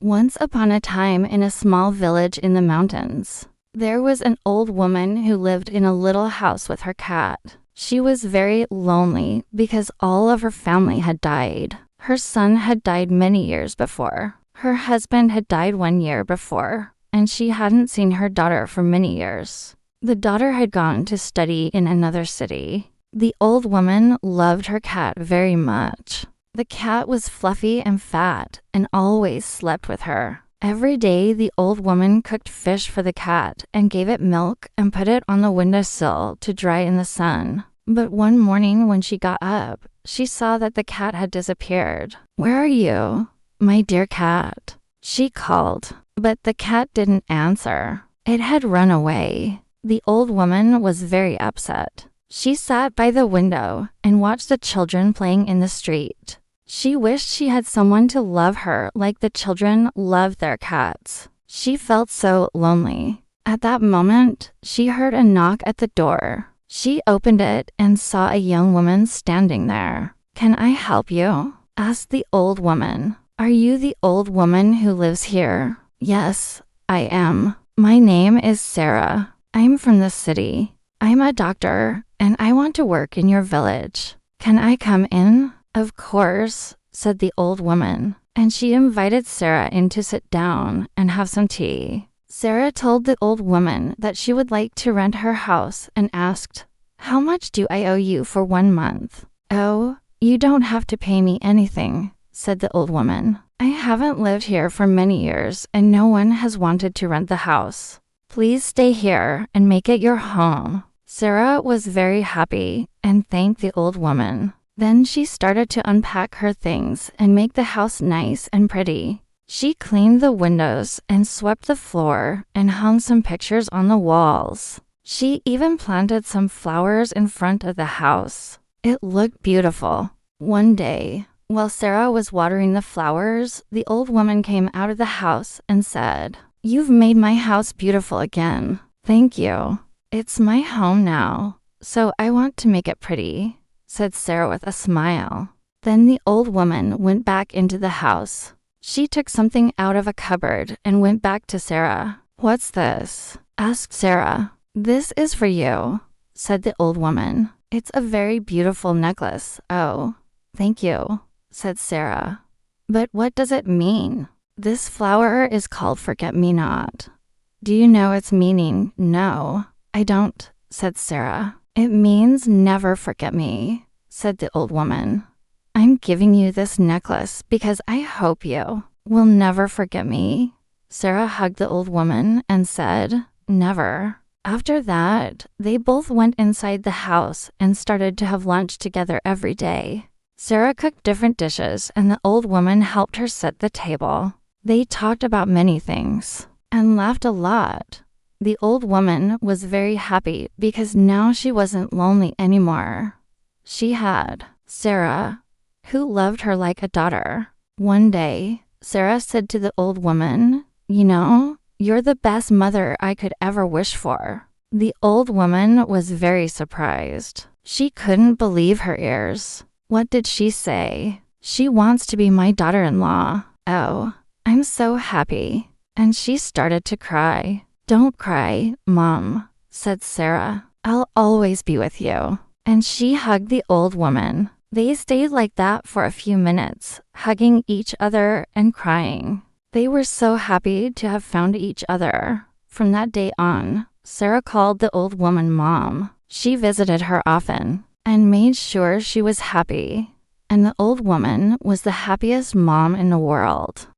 Once upon a time in a small village in the mountains, there was an old woman who lived in a little house with her cat. She was very lonely because all of her family had died. Her son had died many years before. Her husband had died 1 year before, and she hadn't seen her daughter for many years. The daughter had gone to study in another city. The old woman loved her cat very much. The cat was fluffy and fat and always slept with her. Every day, the old woman cooked fish for the cat and gave it milk and put it on the windowsill to dry in the sun. But one morning when she got up, she saw that the cat had disappeared. "Where are you, my dear cat?" she called, but the cat didn't answer. It had run away. The old woman was very upset. She sat by the window and watched the children playing in the street. She wished she had someone to love her like the children loved their cats. She felt so lonely. At that moment, she heard a knock at the door. She opened it and saw a young woman standing there. "Can I help you?" asked the old woman. "Are you the old woman who lives here?" "Yes, I am. My name is Sarah. I'm from the city. I'm a doctor, and I want to work in your village. Can I come in?" "Of course," said the old woman, and she invited Sarah in to sit down and have some tea. Sarah told the old woman that she would like to rent her house and asked, "How much do I owe you for 1 month?" "Oh, you don't have to pay me anything," said the old woman. "I haven't lived here for many years and no one has wanted to rent the house. Please stay here and make it your home." Sarah was very happy and thanked the old woman. Then she started to unpack her things and make the house nice and pretty. She cleaned the windows and swept the floor and hung some pictures on the walls. She even planted some flowers in front of the house. It looked beautiful. One day, while Sarah was watering the flowers, the old woman came out of the house and said, "You've made my house beautiful again. Thank you. It's my home now, so I want to make it pretty," said Sarah with a smile. Then the old woman went back into the house. She took something out of a cupboard and went back to Sarah. "What's this?" asked Sarah. "This is for you," said the old woman. "It's a very beautiful necklace." "Oh, thank you," said Sarah. "But what does it mean?" "This flower is called forget-me-not." "Do you know its meaning?" "No, I don't," said Sarah. "It means never forget me," said the old woman. "I'm giving you this necklace because I hope you will never forget me." Sarah hugged the old woman and said, "Never." After that, they both went inside the house and started to have lunch together every day. Sarah cooked different dishes and the old woman helped her set the table. They talked about many things and laughed a lot. The old woman was very happy because now she wasn't lonely anymore. She had Sarah, who loved her like a daughter. One day, Sarah said to the old woman, "You know, you're the best mother I could ever wish for." The old woman was very surprised. She couldn't believe her ears. What did she say? "She wants to be my daughter-in-law." "Oh, I'm so happy." And she started to cry. "Don't cry, Mom," said Sarah. "I'll always be with you." And she hugged the old woman. They stayed like that for a few minutes, hugging each other and crying. They were so happy to have found each other. From that day on, Sarah called the old woman Mom. She visited her often and made sure she was happy. And the old woman was the happiest mom in the world.